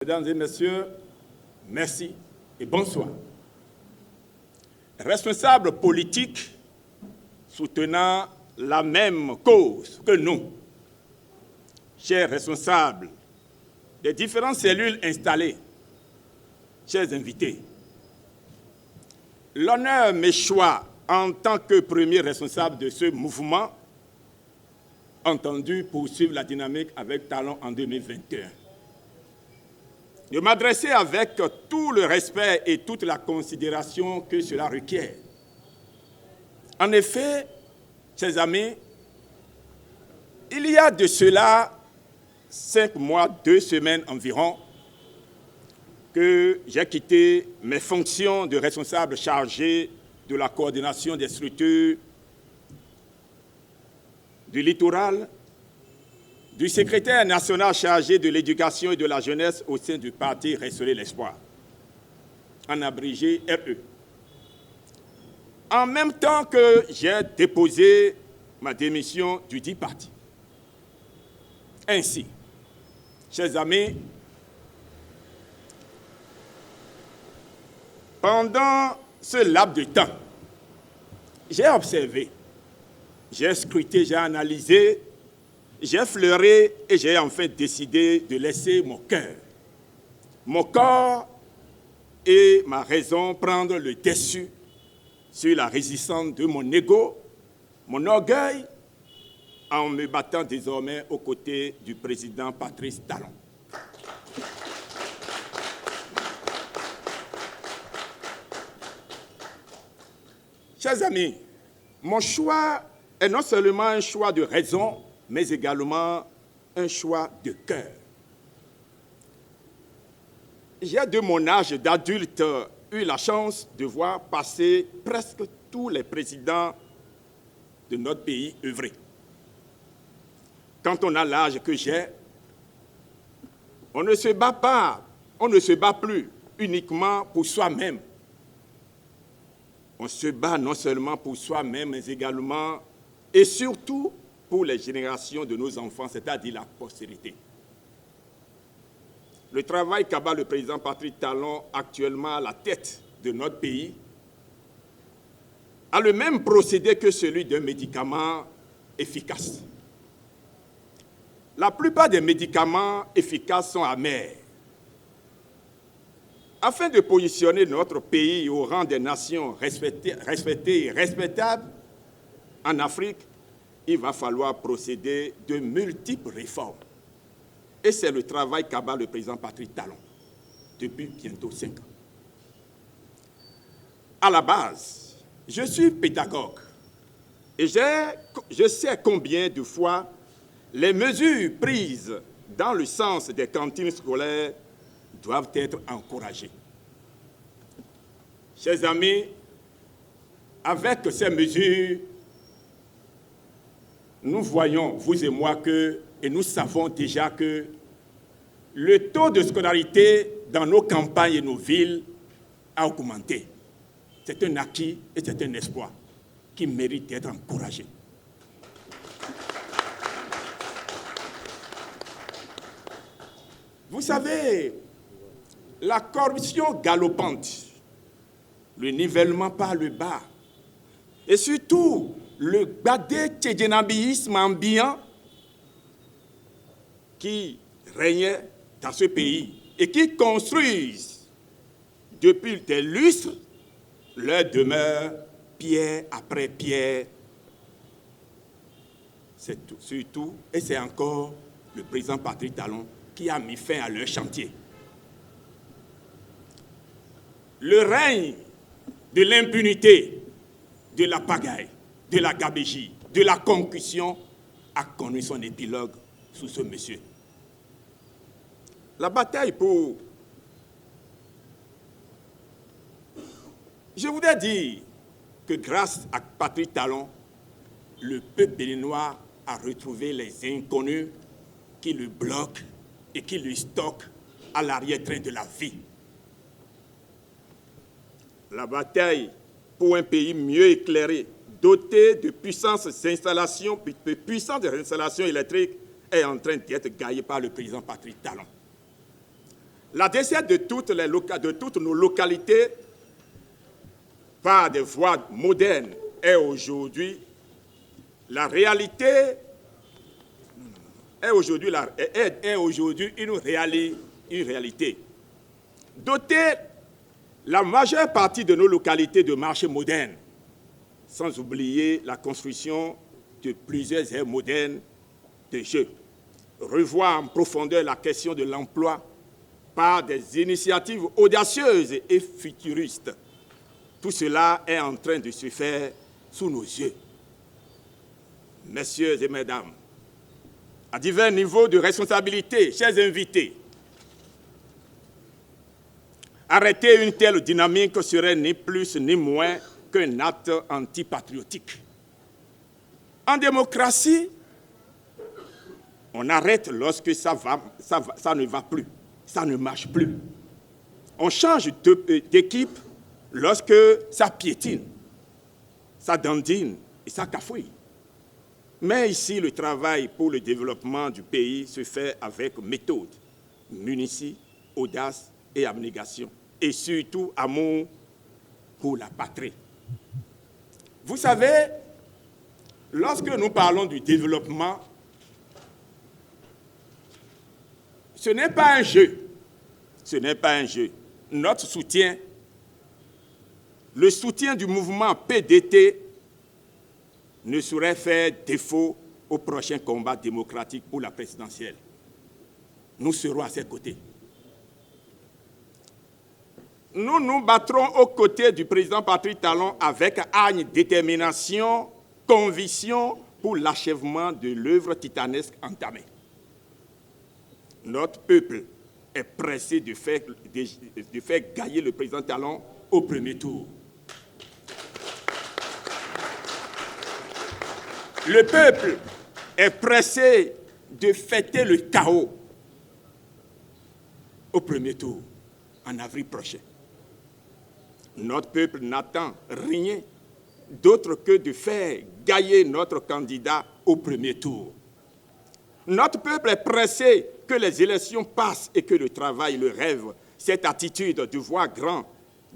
Mesdames et messieurs, merci et bonsoir. Responsables politiques soutenant la même cause que nous, chers responsables des différentes cellules installées, chers invités, l'honneur m'échoit en tant que premier responsable de ce mouvement, entendu poursuivre la dynamique avec talent en 2021. De m'adresser avec tout le respect et toute la considération que cela requiert. En effet, chers amis, il y a de cela 5 mois, 2 semaines environ, que j'ai quitté mes fonctions de responsable chargé de la coordination des structures du littoral, du secrétaire national chargé de l'éducation et de la jeunesse au sein du parti Restaurer l'Espoir, en abrégé RE. En même temps que j'ai déposé ma démission du dit parti. Ainsi, chers amis, pendant ce laps de temps, j'ai observé, j'ai scruté, j'ai analysé, j'ai fleuré et j'ai enfin décidé de laisser mon corps et ma raison prendre le dessus sur la résistance de mon ego, mon orgueil, en me battant désormais aux côtés du président Patrice Talon. Chers amis, mon choix est non seulement un choix de raison, mais également un choix de cœur. J'ai, de mon âge d'adulte, eu la chance de voir passer presque tous les présidents de notre pays œuvrer. Quand on a l'âge que j'ai, on ne se bat pas, on ne se bat plus uniquement pour soi-même. On se bat non seulement pour soi-même, mais également et surtout pour les générations de nos enfants, c'est-à-dire la postérité. Le travail qu'abat le président Patrice Talon actuellement à la tête de notre pays a le même procédé que celui d'un médicament efficace. La plupart des médicaments efficaces sont amers. Afin de positionner notre pays au rang des nations respectées et respectables en Afrique, il va falloir procéder de multiples réformes. Et c'est le travail qu'a le président Patrice Talon depuis bientôt 5 ans. À la base, je suis pédagogue et je sais combien de fois les mesures prises dans le sens des cantines scolaires doivent être encouragées. Chers amis, avec ces mesures, nous voyons, vous et moi, et nous savons déjà que le taux de scolarité dans nos campagnes et nos villes a augmenté. C'est un acquis et c'est un espoir qui mérite d'être encouragé. Vous savez, la corruption galopante, le nivellement par le bas, et surtout le badé tchédjenabisme ambiant qui régnait dans ce pays et qui construisent depuis des lustres leur demeure pierre après pierre. C'est tout, surtout, et c'est encore le président Patrice Talon qui a mis fin à leur chantier. Le règne de l'impunité, de la pagaille, de la gabégie, de la concussion a connu son épilogue sous ce monsieur. La bataille pour... Je voudrais dire que grâce à Patrice Talon, le peuple béninois a retrouvé les inconnus qui le bloquent et qui le stockent à l'arrière-train de la vie. La bataille pour un pays mieux éclairé, doté de puissantes installations électriques, est en train d'être gagnée par le président Patrice Talon. La desserte de toutes nos localités par des voies modernes est aujourd'hui la réalité, est aujourd'hui une réalité. Doter la majeure partie de nos localités de marchés modernes, sans oublier la construction de plusieurs aires modernes de jeux. Revoir en profondeur la question de l'emploi par des initiatives audacieuses et futuristes. Tout cela est en train de se faire sous nos yeux. Messieurs et mesdames, à divers niveaux de responsabilité, chers invités, arrêter une telle dynamique serait ni plus ni moins qu'un acte antipatriotique. En démocratie, on arrête lorsque ça ne va plus, ça ne marche plus. On change d'équipe lorsque ça piétine, ça dandine et ça cafouille. Mais ici, le travail pour le développement du pays se fait avec méthode, munitie, audace et abnégation. Et surtout, amour pour la patrie. Vous savez, lorsque nous parlons du développement, ce n'est pas un jeu. Ce n'est pas un jeu. Notre soutien, le soutien du mouvement PDT, ne saurait faire défaut au prochain combat démocratique pour la présidentielle. Nous serons à ses côtés. Nous nous battrons aux côtés du président Patrice Talon avec hargne, détermination, conviction pour l'achèvement de l'œuvre titanesque entamée. Notre peuple est pressé de faire gagner le président Talon au premier tour. Le peuple est pressé de fêter le chaos au premier tour, en avril prochain. Notre peuple n'attend rien d'autre que de faire gagner notre candidat au premier tour. Notre peuple est pressé que les élections passent et que le travail, le rêve, cette attitude de voir grand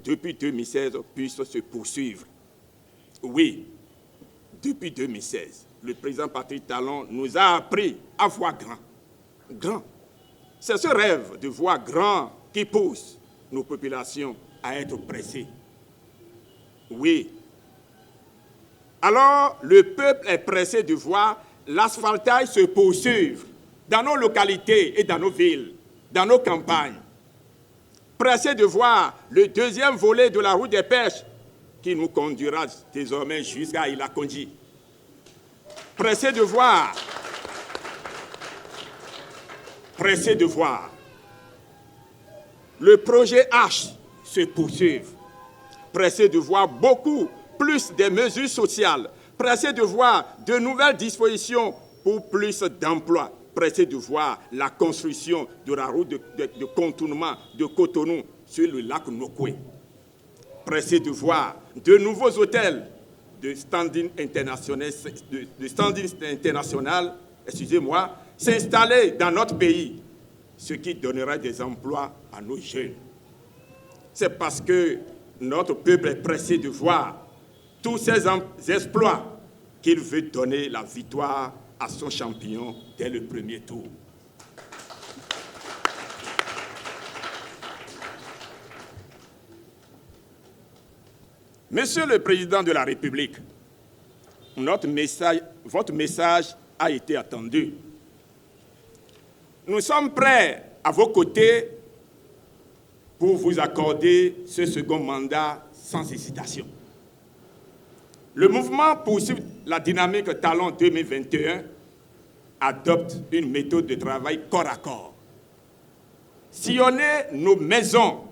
depuis 2016 puisse se poursuivre. Oui, depuis 2016, le président Patrice Talon nous a appris à voir grand. Grand. C'est ce rêve de voir grand qui pousse nos populations à être pressées. Oui. Alors, le peuple est pressé de voir l'asphaltage se poursuivre dans nos localités et dans nos villes, dans nos campagnes. Pressé de voir le deuxième volet de la route des pêches qui nous conduira désormais jusqu'à Ilakondi. Pressé de voir le projet H se poursuivre, pressé de voir beaucoup plus des mesures sociales, pressé de voir de nouvelles dispositions pour plus d'emplois, pressé de voir la construction de la route de contournement de Cotonou sur le lac Nokoué, pressé de voir de nouveaux hôtels de standing international, s'installer dans notre pays, ce qui donnera des emplois à nos jeunes. C'est parce que notre peuple est pressé de voir tous ces exploits qu'il veut donner la victoire à son champion dès le premier tour. Monsieur le Président de la République, votre message a été attendu. Nous sommes prêts à vos côtés pour vous accorder ce second mandat sans hésitation. Le mouvement poursuit la dynamique Talon 2021, adopte une méthode de travail corps à corps. Sillonner nos maisons,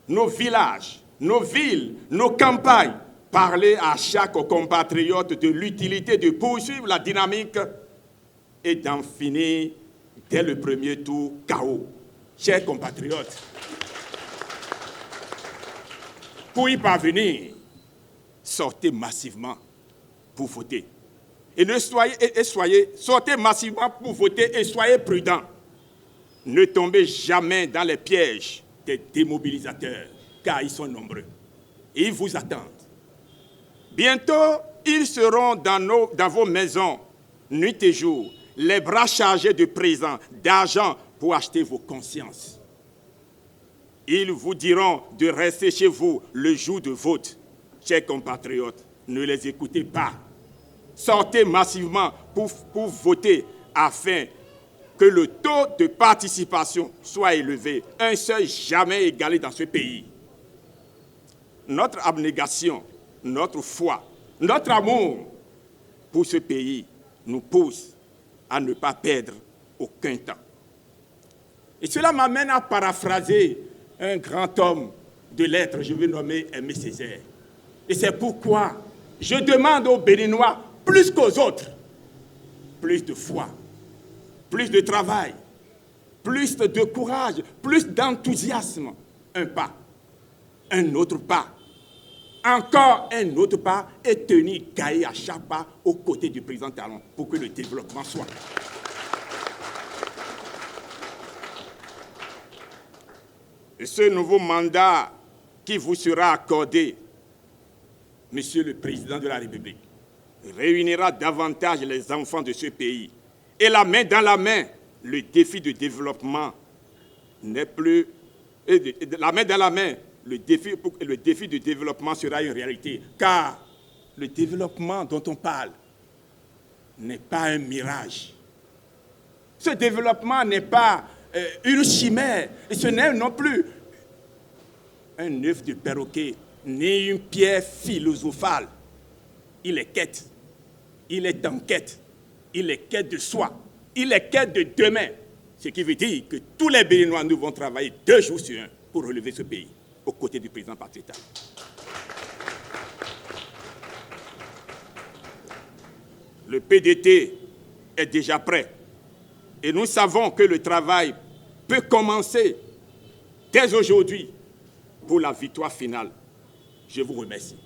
nos villages, nos villes, nos campagnes, parler à chaque compatriote de l'utilité de poursuivre la dynamique et d'en finir dès le premier tour KO. Chers compatriotes, pour y parvenir, sortez massivement pour voter. Sortez massivement pour voter et soyez prudents. Ne tombez jamais dans les pièges des démobilisateurs, car ils sont nombreux. Et ils vous attendent. Bientôt, ils seront dans vos maisons, nuit et jour, les bras chargés de présents, d'argent pour acheter vos consciences. Ils vous diront de rester chez vous le jour de vote. Chers compatriotes, ne les écoutez pas. Sortez massivement pour voter afin que le taux de participation soit élevé, un seul jamais égalé dans ce pays. Notre abnégation, notre foi, notre amour pour ce pays nous pousse à ne pas perdre aucun temps. Et cela m'amène à paraphraser un grand homme de lettres, je vais nommer Aimé Césaire. Et c'est pourquoi je demande aux Béninois, plus qu'aux autres, plus de foi, plus de travail, plus de courage, plus d'enthousiasme. Un pas, un autre pas, encore un autre pas, et tenir cahier à chaque pas aux côtés du président Talon pour que le développement soit. Et ce nouveau mandat qui vous sera accordé, Monsieur le Président de la République, réunira davantage les enfants de ce pays. Et la main dans la main, le défi de développement n'est plus... La main dans la main, le défi de développement sera une réalité. Car le développement dont on parle n'est pas un mirage. Ce développement n'est pas une chimère. Et ce n'est non plus un œuf de perroquet, ni une pierre philosophale. Il est quête. Il est en quête. Il est quête de soi. Il est quête de demain. Ce qui veut dire que tous les Béninois, nous vont travailler 2 jours sur 1 pour relever ce pays, aux côtés du président Patrice Talon. Le PDT est déjà prêt. Et nous savons que le travail peut commencer dès aujourd'hui pour la victoire finale. Je vous remercie.